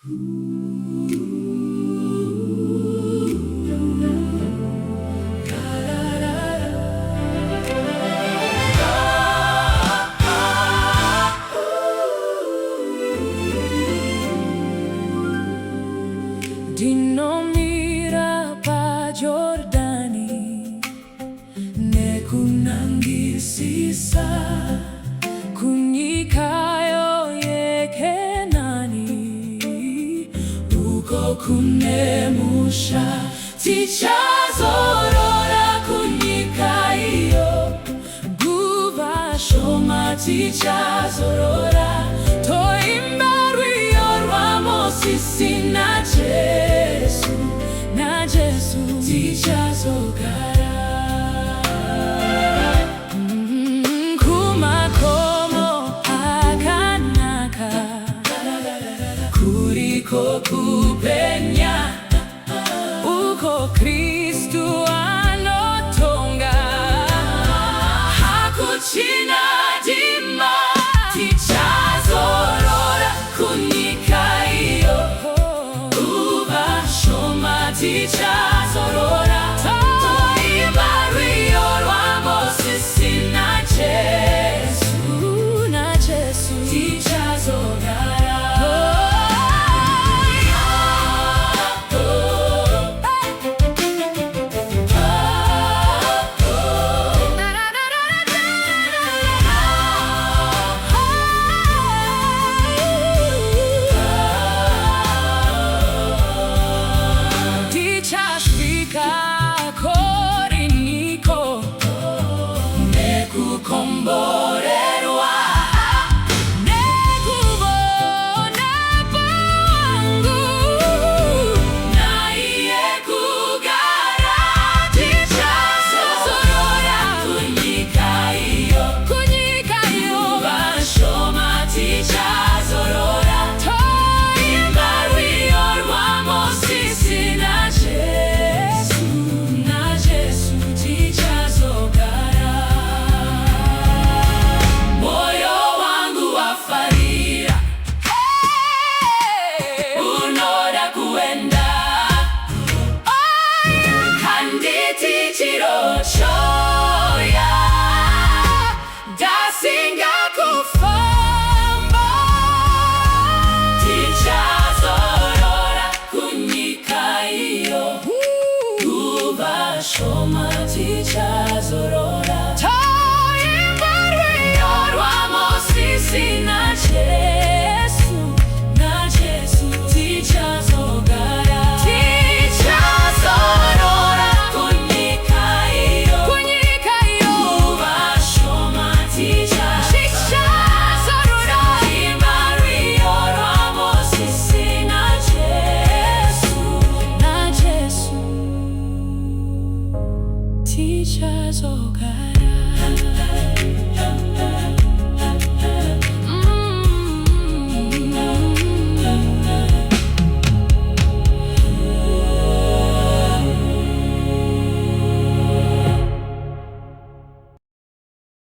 Di non pa Giordani ne kunangisisa kunyikayo yekenani uko kunemusha tichazorora kunyikayo guva shoma tichazorora toimba rwiyorwamo sisi na Jesu tichazogara kumakomo akanaka kuriko kupenya uko Kristu anotonga hakuchina dima tichazorora kunyikayo tichazorora toimba rwiyorwamo sisi na Jesu tichazogara koriniko nekukomborerwa nekubona pangu naiye kugara tichazorora kunyikayo vashoma tichazorora toimba rwiyorwamo sisi na choya dasinga kufamba tichazorora kunyikayo uvashoma tichazorora toimba rwiyorwamo sisi na Jesu tichazogara tichazogara